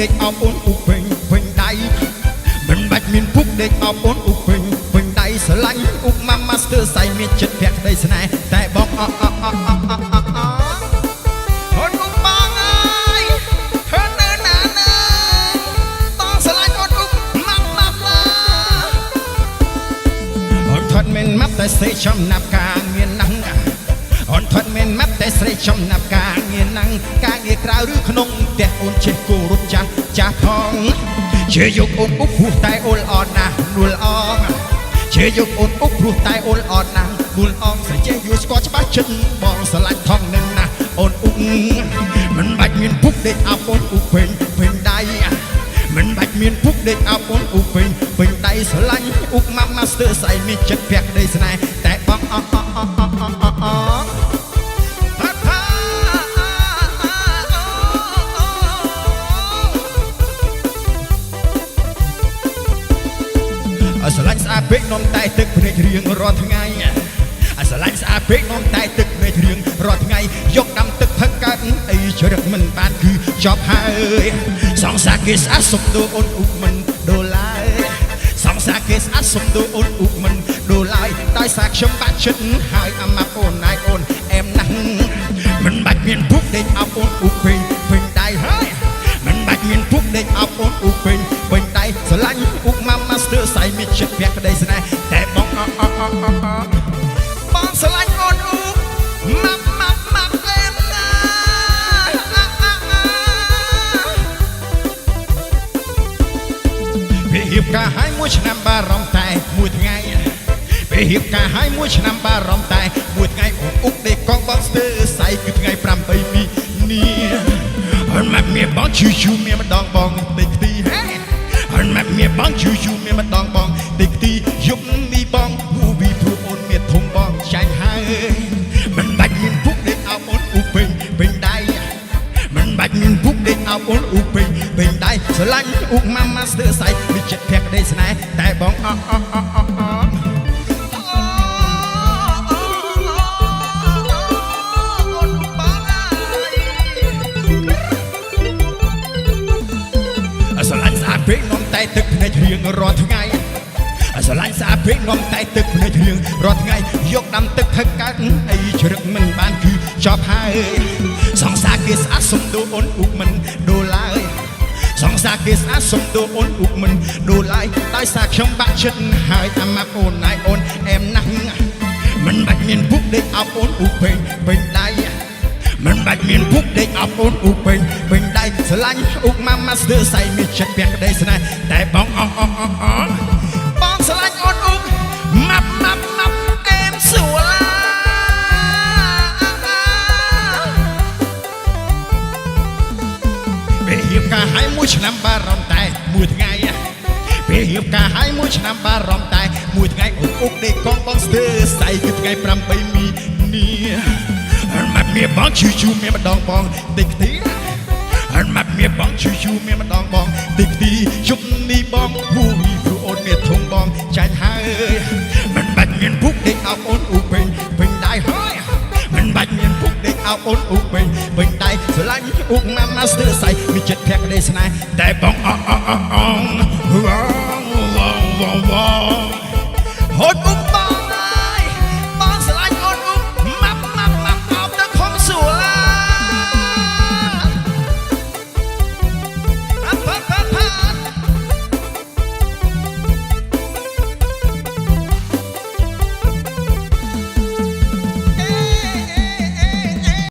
ដេកអោបអូនឧបពេញដៃមិនបាច់មានពុកដេកអោបអូនឧបពេញដៃស្រឡាញ់ឧបម៉ាម៉ាស្ទ័រសៃមានចិត្តភក្តីស្នេហ៍តែបងអូនឧបបងអើយហឺនៅណានៅតោះស្រឡាញ់អូនឧបម៉ាម៉ាឡាអូនថត់មិនម៉ាប់តែសេចំណាប់ការងារណាស់អូនថត់មិនម៉ាប់តែស្រីចំណាប់ការងារណាំងការងារក្រៅឬក្នុងផ្ទះអូនចេះគោរពចាស់ផងជាយកអូនឧបព្រោះតែអូនល្អណាស់នួលអងជាយកអូនឧបព្រោះតែអូនល្អណាស់នួលអងស្រីចេះយល់ស្គាល់ច្បាស់ចិត្តបងស្រឡាញ់ថងនឹងណាអូនឧបមិនបាច់មានពុកដេកអោបអូនឧបពេញដៃមិនបាច់មានពុកដេកអោបអូនឧបពេញដៃស្រឡាញ់ឧបម៉ាម៉ាស្ទ័រសៃមានចិត្តភក្តីស្នេហ៍តែបងស្រឡាញ់ស្អាតពេកនំតែទឹកភ្នែករៀងរាល់ថ្ងៃស្រឡាញ់ស្អាតពេកនំតែទឹកភ្នែករៀងរាល់ថ្ងៃយកដាំទឹកផឹកកើតអីជ្រឹកមិនបានគឺចប់ហើយសង្សារគេស្អាតសុំដូរអូនឧបមិនដូរឡើយសង្សារគេស្អាតសុំដូរអូនឧបមិនដូរឡើយដោយសារខ្ញុំបាក់ចិត្តហើយអាម៉ាប់អូនណាយអូនអែមណាស់មិនបាច់មានពុកដេកអោបអូនឧបពេញដៃហើយមិនបាច់មានពុកដេកអោបអូនឧបពេញដៃស្រឡាញ់ឧបម៉ាម៉ាស្ទ័រសៃមានចិត្តភក្តីស្នេហ៍តែបងបងស្រឡាញ់អូនឧបម៉ាអែមណាពេលហៀបការឲ្យមួយឆ្នាំបារម្ភតែមួយថ្ងៃពេលហៀបការឲ្យមួយឆ្នាំបារម្ភតែមួយថ្ងៃអូនឧបដេកកងបងស្ទើរសៃគឺថ្ងៃ8មីនាអូនមកមានបងជូមានម្ដងបងតិចទីហេអូនមកមានបងជូមានម្ដងបងតិចទីយប់មីបងហូវីព្រោះអូនមានធំបងចាញ់ហើយមិនបាច់មានពុកដេកអោបអូនឧបពេញដៃមិនបាច់មានពុកដេកអោបអូនឧបពេញដៃស្រឡាញ់ឧបម៉ាម៉ាស្ទ័រសៃមានចិត្តភក្តីស្នេហ៍តែបងពេកនំតែទឹកភ្នែករៀងរាល់ថ្ងៃស្រឡាញ់ស្អាតពេកនំតែទឹកភ្នែករៀងរាល់ថ្ងៃយកដាំទឹកផឹកកើតអីជ្រឹកមិនបានគឺចប់ហើយសង្សារគេស្អាតសុំដូរអូនឧបមិនដូរឡើយសង្សារគេស្អាតសុំដូរអូនឧបមិនដូរឡើយដោយសារខ្ញុំបាក់ចិត្តហើយអាម៉ាប់អូនណាយអូនអែមណាស់មិនបាច់មានពុកដេកអោបអូនឧបពេញដៃមិនបាច់មានពុកដេកអោបអូនឧបពេញដៃស្រឡាញ់ឧបម៉ាម៉ាស្ទ័រសៃមានចិត្តភក្តីស្នេហ៍តែបងបងស្រឡាញ់អូនឧបម៉ាប់អែមស្រួលពេលហៀបការឲ្យមួយឆ្នាំបារម្ភតែមួយថ្ងៃពេលហៀបការឲ្យមួយឆ្នាំបារម្ភតែមួយថ្ងៃអូនឧបដេកកងបងស្ទើរសៃគឺថ្ងៃ8មីនាមកមានបងជូមានម្ដងបងតិចទីមកមានបងជូមានម្ដងបងតិចទីជប់នេះបងហូវីព្រោះអូនមានធំបងចាញ់ហើយមិនបាច់មានពុកដេកអោបអូនឧបពេញដៃហើយមិនបាច់មានពុកដេកអោបអូនឧបពេញដៃស្រឡាញ់ឧបម៉ាម៉ាស្ទ័រសៃមានចិត្តភក្តីស្នេហ៍តែបង